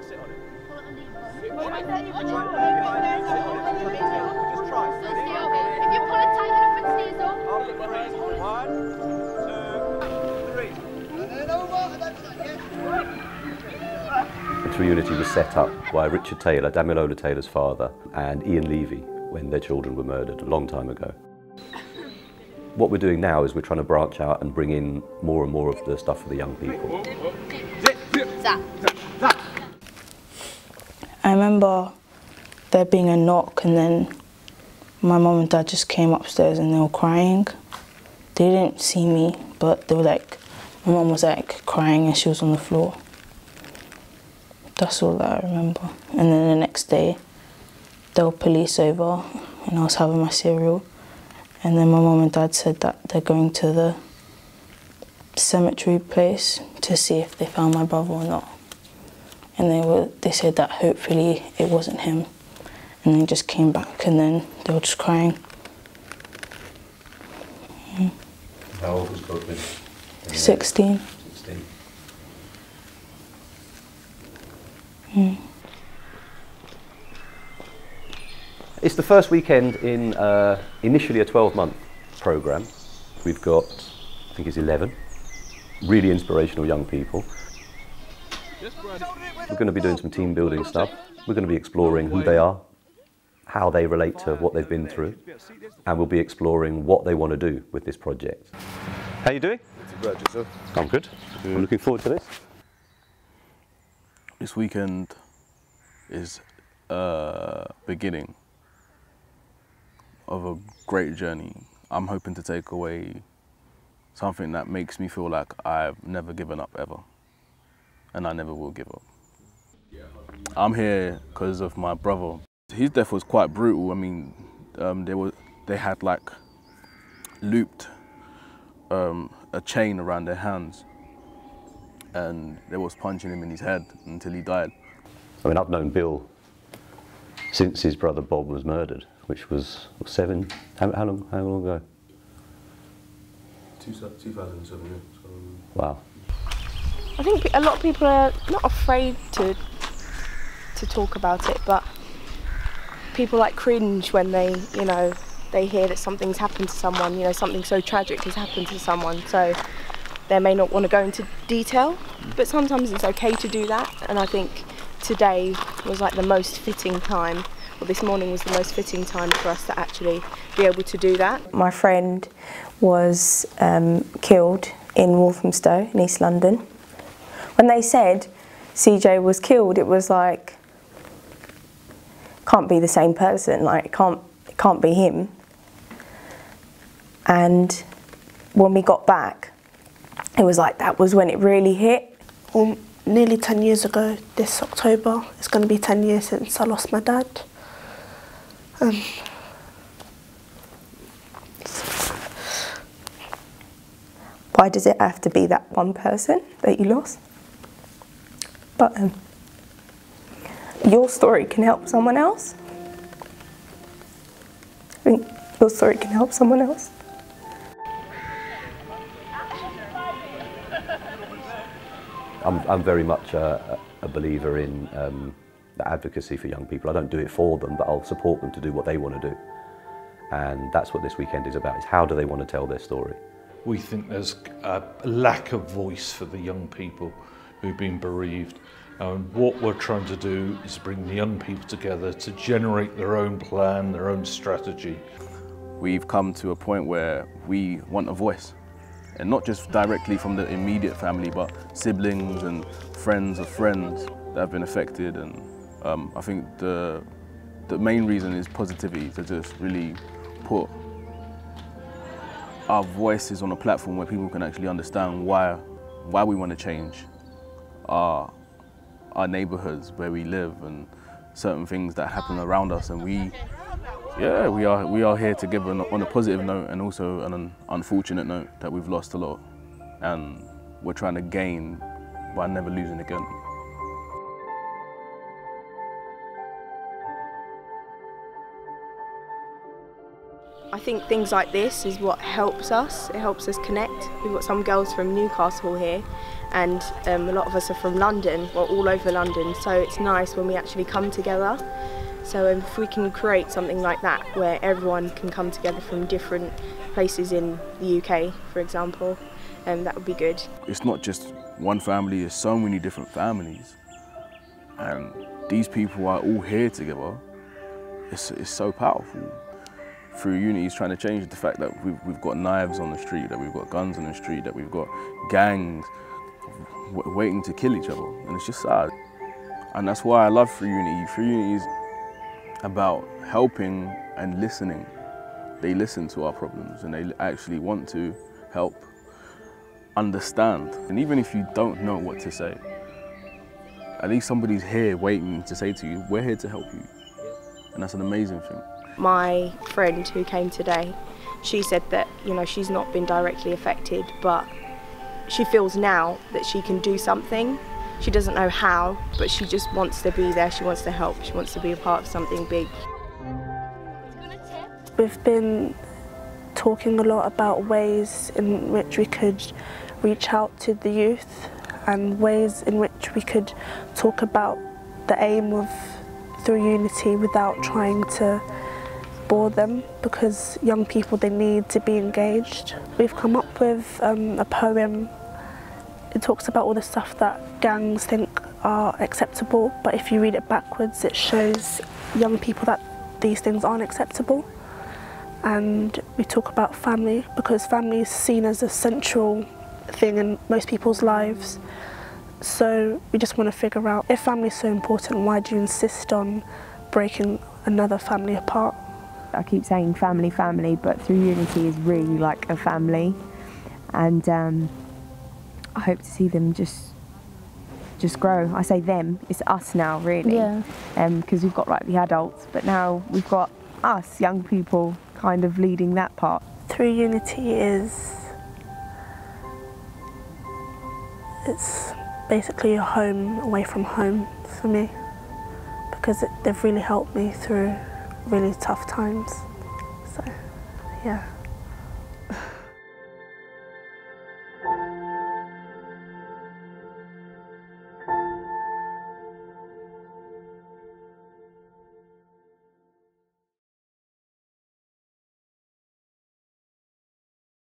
sit on it. If you pull it tight enough, it stays up. After 3, 1, 2, 3. The community was set up by Richard Taylor, Damilola Taylor's father, and Ian Levy when their children were murdered a long time ago. What we're doing now is we're trying to branch out and bring in more and more of the stuff for the young people. I remember there being a knock, and then my mum and dad just came upstairs and they were crying. They didn't see me, but they were like, my mum was like crying and she was on the floor. That's all that I remember. And then the next day, there were police over and I was having my cereal. And then my mum and dad said that they're going to the cemetery place to see if they found my brother or not. And they said that hopefully it wasn't him. And they just came back and then they were just crying. How old was Godwin? 16. 16. It's the first weekend in initially a 12-month programme. We've got, I think it's 11, really inspirational young people. We're going to be doing some team building stuff. We're going to be exploring who they are, how they relate to what they've been through, and we'll be exploring what they want to do with this project. How are you doing? I'm good. I'm looking forward to this. This weekend is a beginning of a great journey. I'm hoping to take away something that makes me feel like I've never given up ever, and I never will give up. I'm here because of my brother. His death was quite brutal. I mean, they had like looped a chain around their hands, and they was punching him in his head until he died. I mean, I've known Bill since his brother Bob was murdered, which was 7, how long ago? 2007, yeah. Wow. I think a lot of people are not afraid to talk about it, but people like cringe when they hear that something's happened to someone, something so tragic has happened to someone, so they may not want to go into detail, but sometimes it's okay to do that, and I think today was like the most fitting time, or this morning was the most fitting time for us to actually be able to do that. My friend was killed in Walthamstow in East London. When they said CJ was killed, it was like, can't be the same person, like it can't be him. And when we got back, it was like that was when it really hit. Well, nearly 10 years ago, this October, it's going to be 10 years since I lost my dad. Why does it have to be that one person that you lost? But your story can help someone else. I think your story can help someone else. I'm very much a believer in the advocacy for young people. I don't do it for them, but I'll support them to do what they want to do. And that's what this weekend is about, is how do they want to tell their story. We think there's a lack of voice for the young people who've been bereaved. And what we're trying to do is bring the young people together to generate their own plan, their own strategy. We've come to a point where we want a voice, and not just directly from the immediate family, but siblings and friends of friends that have been affected. And I think the main reason is positivity, to just really put our voices on a platform where people can actually understand why we want to change our neighborhoods where we live and certain things that happen around us. And we are here to give on a positive note, and also on an unfortunate note that we've lost a lot, and we're trying to gain by never losing again. I think things like this is what helps us. It helps us connect. We've got some girls from Newcastle here, and a lot of us are from London, well, all over London, so it's nice when we actually come together. So if we can create something like that, where everyone can come together from different places in the UK, for example, that would be good. It's not just one family, there's so many different families. And these people are all here together. It's so powerful. Through Unity is trying to change the fact that we've got knives on the street, that we've got guns on the street, that we've got gangs waiting to kill each other, and it's just sad. And that's why I love Free Unity. Free Unity is about helping and listening. They listen to our problems and they actually want to help, understand. And even if you don't know what to say, at least somebody's here waiting to say to you, we're here to help you. And that's an amazing thing. My friend who came today, she said that, you know, she's not been directly affected, but she feels now that she can do something. She doesn't know how, but she just wants to be there, she wants to help, she wants to be a part of something big. We've been talking a lot about ways in which we could reach out to the youth and ways in which we could talk about the aim of Through Unity without trying to bore them, because young people, they need to be engaged. We've come up with a poem. It talks about all the stuff that gangs think are acceptable, but if you read it backwards, it shows young people that these things aren't acceptable. And we talk about family, because family is seen as a central thing in most people's lives. So we just want to figure out, if family is so important, why do you insist on breaking another family apart? I keep saying family, family, but Through Unity is really like a family, and I hope to see them just grow. I say them, it's us now, really. Yeah. Because we've got like the adults, but now we've got us, young people, kind of leading that part. Through Unity it's basically a home away from home for me, because they've really helped me through really tough times. So, yeah.